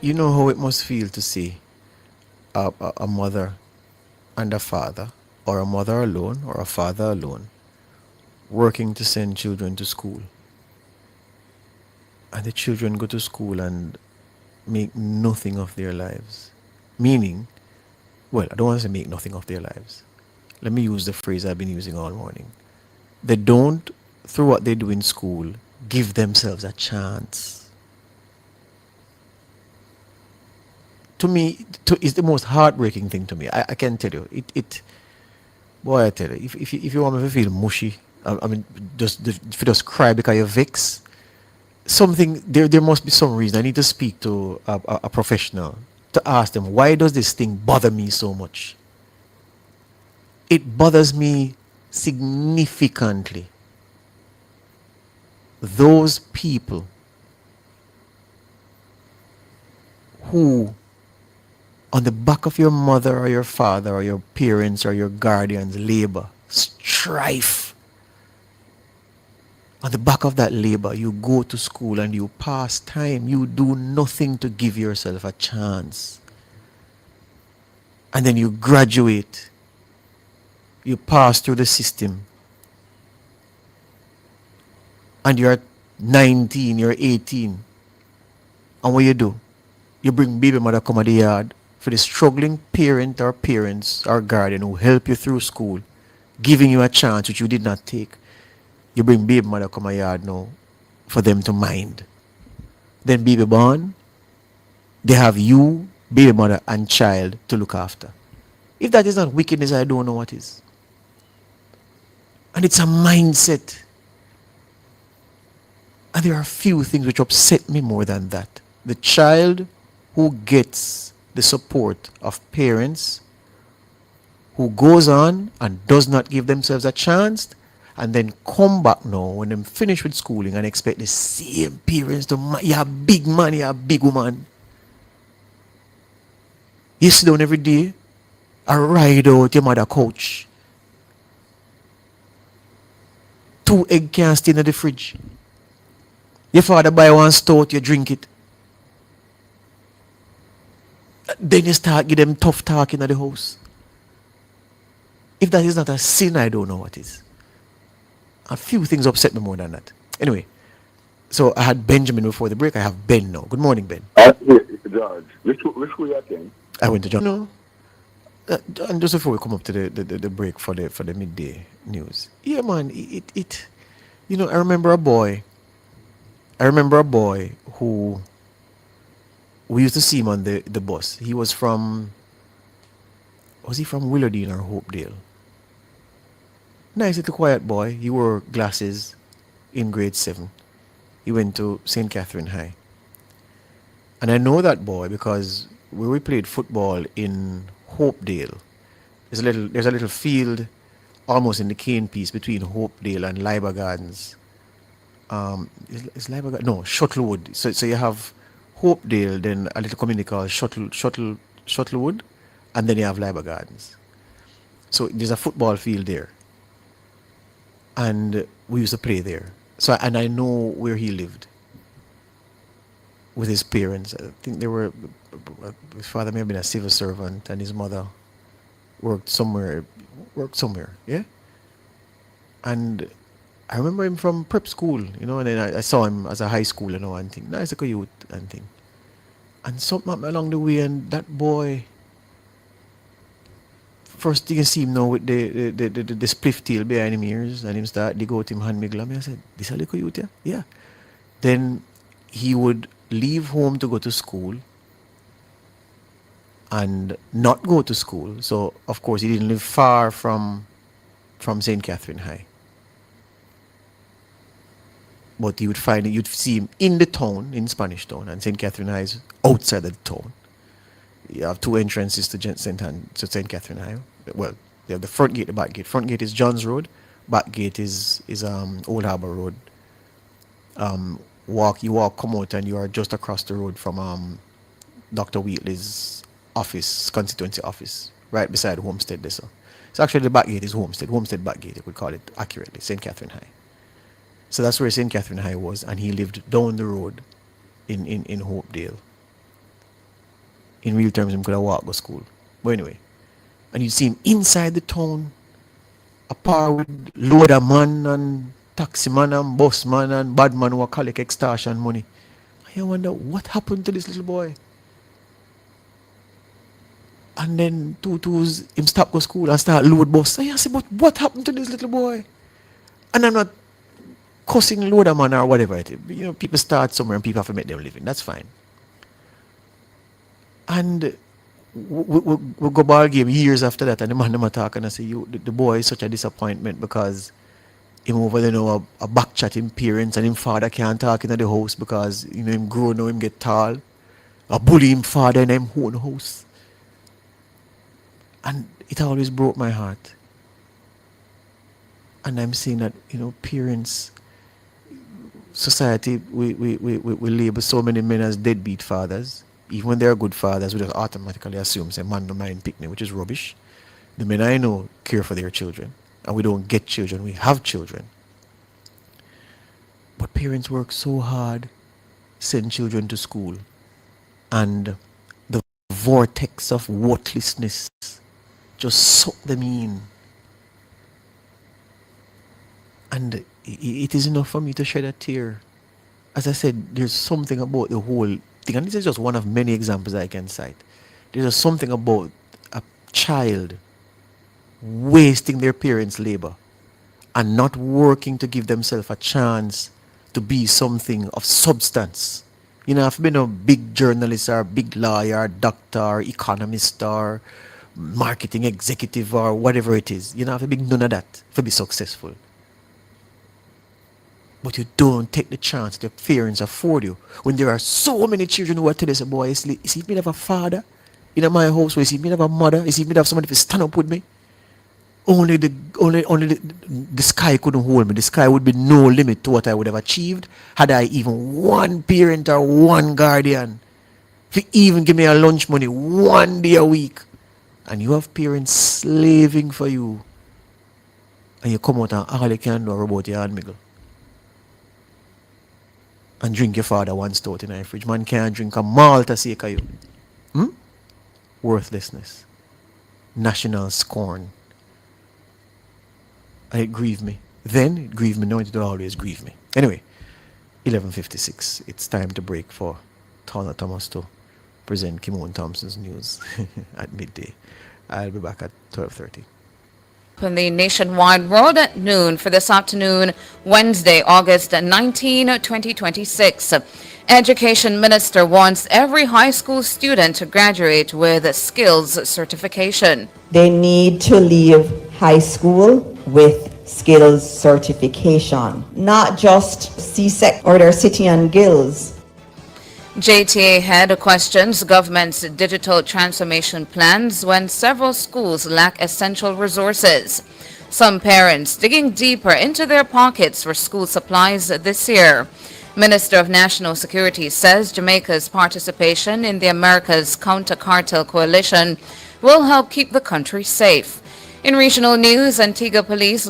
You know how it must feel to see a mother and a father, or a mother alone, or a father alone, working to send children to school. And the children go to school and make nothing of their lives. Meaning, well, I don't want to say make nothing of their lives. Let me use the phrase I've been using all morning. They don't, through what they do in school, give themselves a chance. To me, it's the most heartbreaking thing to me. I can tell you. Boy, I tell you, if you want me to feel mushy, I mean, if you just cry because you're vexed, something, there must be some reason. I need to speak to a professional to ask them, why does this thing bother me so much? It bothers me significantly. Those people who, on the back of your mother or your father or your parents or your guardians' labor, strife, on the back of that labor, you go to school and you pass time. You do nothing to give yourself a chance. And then you graduate. You pass through the system. And you're 19, you're 18. And what you do? You bring baby mother come at the yard for the struggling parent or parents or guardian who help you through school, giving you a chance which you did not take. You bring baby mother come at the yard now for them to mind. Then baby born, they have you, baby mother, and child to look after. If that is not wickedness, I don't know what is. And it's a mindset. And there are few things which upset me more than that. The child who gets the support of parents, who goes on and does not give themselves a chance, and then come back now when them finish with schooling and expect the same parents to, you're a big man, you're a big woman. You sit down every day and ride out your mother couch. 2 egg can't stay in the fridge. Your father buy one stout, you drink it. Then you start give them tough talking at the house. If that is not a sin, I don't know what is. A few things upset me more than that. Anyway, so I had Benjamin before the break. I have Ben now. Good morning, Ben. George, which school you attend? I went to John. No, and just before we come up to the break for the midday news. Yeah, man. It you know, I remember a boy. I remember a boy who we used to see him on the bus. He was from, was he from Willardine or Hopedale? Nice little quiet boy. He wore glasses in grade 7. He went to St. Catherine High. And I know that boy because where we played football in Hopedale, there's a little field almost in the cane piece between Hopedale and Liber Gardens. Is Liber Gardens? No, Shuttlewood. So you have Hopedale, then a little community called Shuttlewood, and then you have Liber Gardens. So there's a football field there. And we used to play there. So, and I know where he lived with his parents. I think his father may have been a civil servant and his mother worked somewhere, yeah? And I remember him from prep school, you know, and then I saw him as a high schooler, you know, and think, nice like a youth and thing. And something happened along the way, and that boy, first thing you see him now with the spliff tail behind him ears, and him start dig out him hand me glam. I said, this a little youth, yeah? Yeah. Then he would leave home to go to school and not go to school. So of course he didn't live far from St. Catherine High. But you'd see him in the town, in Spanish Town, and St. Catherine High is outside of the town. You have 2 entrances to St. Catherine High. Well, you have the front gate, the back gate. Front gate is Johns Road. Back gate is Old Harbour Road. You walk, come out, and you are just across the road from Dr. Wheatley's office, constituency office, right beside Homestead. There, so actually the back gate is Homestead back gate. We call it accurately St. Catherine High. So that's where St. Catherine High was, and he lived down the road in Hopedale. In real terms, him could have walked to school. But anyway, and you see him inside the town, a par with load of man and taxi man and bus man and bad man who collect extortion money. I wonder what happened to this little boy. And then tutus him stop go school and start load bus. I say, but what happened to this little boy? And I'm not cussing load of man or whatever it is. You know, people start somewhere and people have to make them living. That's fine. And we go ball game years after that, and the man them attack and I say, you, the boy is such a disappointment because him over there know a back chat him parents and him father can't talk in the house because you know him grow now him get tall. A bully him father in him own house. And it always broke my heart. And I'm saying that, you know, parents, society, we label so many men as deadbeat fathers. Even when they're good fathers, we just automatically assume, say, man, no mind pick me, which is rubbish. The men I know care for their children. And we don't get children, we have children. But parents work so hard, send children to school. And the vortex of worthlessness just suck them in. And it is enough for me to shed a tear. As I said, there's something about the whole thing, and this is just one of many examples I can cite. There's just something about a child wasting their parents' labor and not working to give themselves a chance to be something of substance. You know, I've been a big journalist or big lawyer, doctor, or economist or marketing executive or whatever it is. You know, I've been none of that to be successful. But you don't take the chance the parents afford you when there are so many children who are telling us, boy, is it me have a father in my house? Or is it me have a mother? Is it me have somebody to stand up with me? Only the sky couldn't hold me. The sky would be no limit to what I would have achieved had I even one parent or one guardian to even give me a lunch money 1 day a week. And you have parents slaving for you. And you come out and all you can do about your hand miggle. And drink your father one stout in your fridge. Man can't drink a malt to sake of you. Worthlessness. National scorn. And it grieved me. Then it grieved me. Now it will always grieve me. Anyway, 11:56. It's time to break for Tana Thomas to present Kimon Thompson's news at midday. I'll be back at 12:30. In the nationwide world at noon for this afternoon, Wednesday, August 19, 2026. Education Minister wants every high school student to graduate with a skills certification. They need to leave high school with skills certification, not just CSEC or their city and guilds. JTA head questions government's digital transformation plans when several schools lack essential resources. Some parents digging deeper into their pockets for school supplies this year. Minister of National Security says Jamaica's participation in the America's Counter-Cartel Coalition will help keep the country safe. In regional news, Antigua police